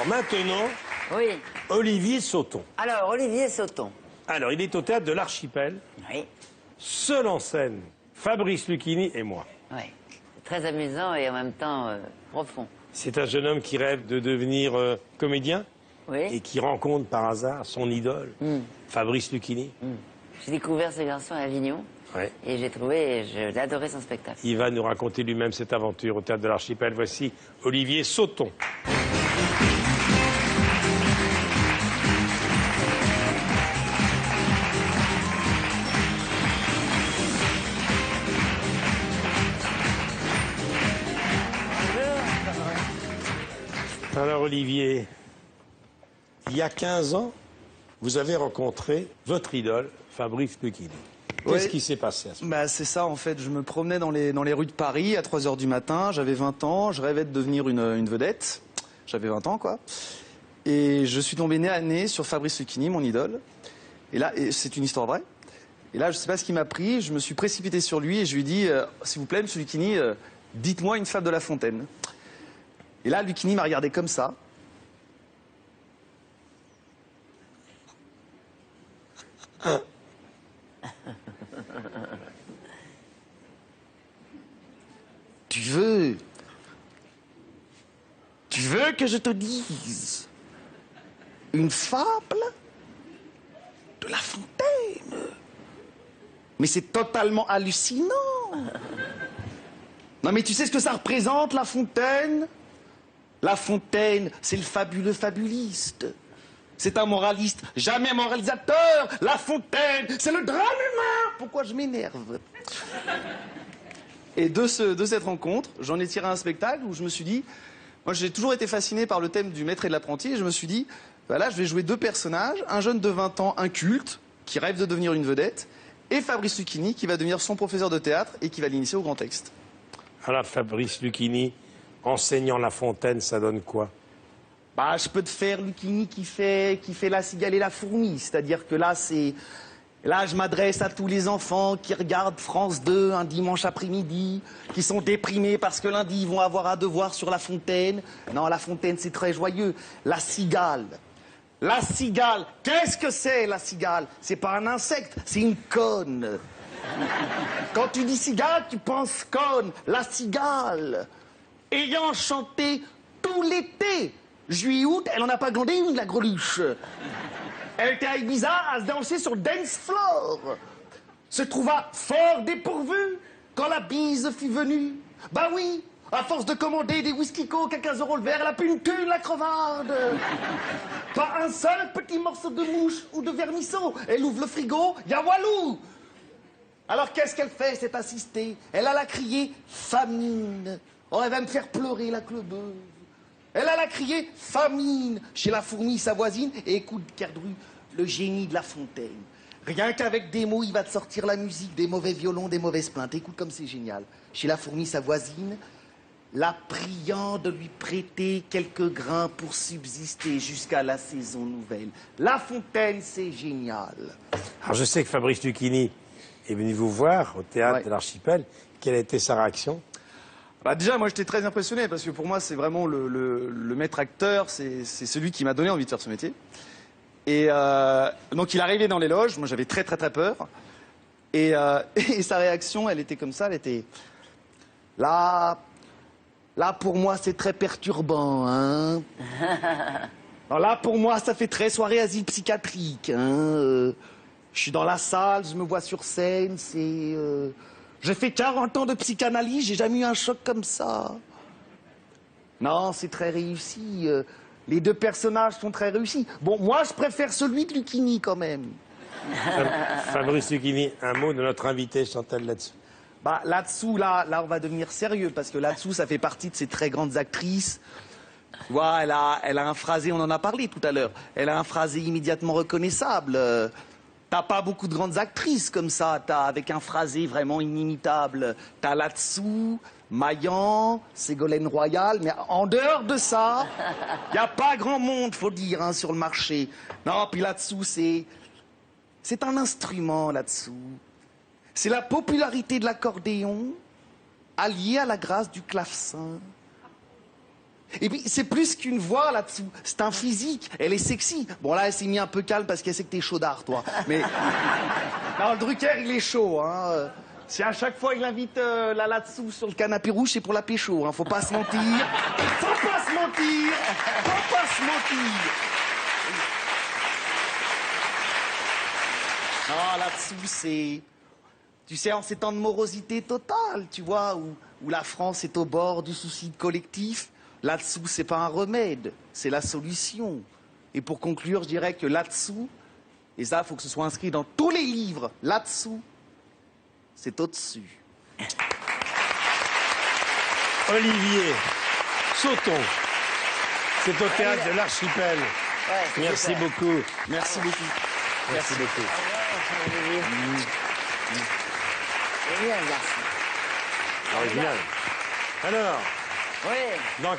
Alors maintenant, Oui. Olivier Sauton. Alors, Olivier Sauton. Alors, il est au théâtre de l'Archipel, Oui. seul en scène, Fabrice Lucchini et moi. Oui. Très amusant et en même temps profond. C'est un jeune homme qui rêve de devenir comédien Oui. et qui rencontre par hasard son idole, Fabrice Lucchini. J'ai découvert ce garçon à Avignon Ouais. et j'ai adoré son spectacle. Il va nous raconter lui-même cette aventure au théâtre de l'Archipel. Voici Olivier Sauton. Alors Olivier, il y a 15 ans, vous avez rencontré votre idole, Fabrice Lucchini. Qu'est-ce qui s'est passé à ce moment-là? C'est ça, en fait. Je me promenais dans les rues de Paris à 3 h du matin. J'avais 20 ans. Je rêvais de devenir une vedette. J'avais 20 ans, quoi. Et je suis tombé nez à nez sur Fabrice Lucchini, mon idole. Et là, c'est une histoire vraie. Et là, je ne sais pas ce qui m'a pris. Je me suis précipité sur lui et je lui ai dit s'il vous plaît, monsieur Lucchini, dites-moi une fable de La Fontaine. Et là, Lucchini m'a regardé comme ça. Tu veux que je te dise une fable de La Fontaine? Mais c'est totalement hallucinant. Non mais tu sais ce que ça représente, La Fontaine? La Fontaine, c'est le fabuleux fabuliste. C'est un moraliste, jamais moralisateur. La Fontaine, c'est le drame humain. Pourquoi je m'énerve? Et de cette rencontre, j'en ai tiré un spectacle où je me suis dit, moi j'ai toujours été fasciné par le thème du maître et de l'apprenti, et je me suis dit, voilà, je vais jouer deux personnages, un jeune de 20 ans, inculte, qui rêve de devenir une vedette, et Fabrice Lucchini, qui va devenir son professeur de théâtre et qui va l'initier au grand texte. Alors Fabrice Lucchini, enseignant La Fontaine, ça donne quoi? Je peux te faire Lucchini qui fait La Cigale et la Fourmi, c'est-à-dire que là, je m'adresse à tous les enfants qui regardent France 2 un dimanche après-midi, qui sont déprimés parce que lundi, ils vont avoir un devoir sur La Fontaine. Non, La Fontaine, c'est très joyeux. La cigale. La cigale. Qu'est-ce que c'est, la cigale? C'est pas un insecte, c'est une conne. Quand tu dis cigale, tu penses conne. La cigale. Ayant chanté tout l'été, juillet-août, elle en a pas glandé une, la greluche. Elle était à Ibiza à se danser sur le dance floor. Se trouva fort dépourvu quand la bise fut venue. Bah oui, à force de commander des whisky coke à 15 € le verre, elle a pu une thune, la crevarde. Pas un seul petit morceau de mouche ou de vermisseau. Elle ouvre le frigo, y'a Walou. Alors qu'est-ce qu'elle fait, cette assistée? Elle a la crié famine. Oh, elle va me faire pleurer, la clobeuse. Elle a la crié famine chez la fourmi, sa voisine, et écoute, Kerdru, le génie de La Fontaine. Rien qu'avec des mots, il va te sortir la musique, des mauvais violons, des mauvaises plaintes. Écoute comme c'est génial. Chez la fourmi, sa voisine, la priant de lui prêter quelques grains pour subsister jusqu'à la saison nouvelle. La Fontaine, c'est génial. Alors je sais que Fabrice Lucchini est venu vous voir au théâtre de l'Archipel. Quelle a été sa réaction? Déjà, moi, j'étais très impressionné parce que pour moi, c'est vraiment le maître acteur, c'est celui qui m'a donné envie de faire ce métier. Et donc, il arrivait dans les loges, moi, j'avais très peur. Et sa réaction, elle était comme ça, elle était... Là, pour moi, c'est très perturbant, hein. Alors là, pour moi, ça fait très soirée asile psychiatrique, hein. Je suis dans la salle, je me vois sur scène, c'est... J'ai fait 40 ans de psychanalyse, j'ai jamais eu un choc comme ça. Non, c'est très réussi. Les deux personnages sont très réussis. Bon, moi, je préfère celui de Lucchini, quand même. Fabrice Lucchini, un mot de notre invité Chantal là-dessous. Là-dessous, là, on va devenir sérieux, parce que là-dessous, ça fait partie de ces très grandes actrices. Tu vois, elle a un phrasé, on en a parlé tout à l'heure, elle a un phrasé immédiatement reconnaissable. T'as pas beaucoup de grandes actrices comme ça, avec un phrasé vraiment inimitable. T'as là-dessous, Maillan, Ségolène Royal, mais en dehors de ça, y a pas grand monde, faut dire, hein, sur le marché. Non, puis là-dessous, c'est un instrument là-dessous. C'est la popularité de l'accordéon alliée à la grâce du clavecin. Et puis, c'est plus qu'une voix là-dessous. C'est un physique. Elle est sexy. Bon, là, elle s'est mis un peu calme parce qu'elle sait que t'es chaudard, toi. Mais. Non, le Drucker, il est chaud, hein. Si à chaque fois il invite là-dessous sur le canapé rouge, c'est pour la pécho, hein. Faut pas se mentir. Faut pas se mentir. Faut pas se mentir. Non, là-dessous, c'est. Tu sais, en ces temps de morosité totale, tu vois, où la France est au bord du suicide collectif, là-dessous, c'est pas un remède, c'est la solution. Et pour conclure, je dirais que là-dessous, et ça, il faut que ce soit inscrit dans tous les livres, là-dessous, c'est au-dessus. Olivier, sautons. C'est au théâtre de l'Archipel. Ouais, Merci super. beaucoup. Merci beaucoup. Merci beaucoup. Olivier. C'est bien, le garçon. Original. Alors, Oui. dans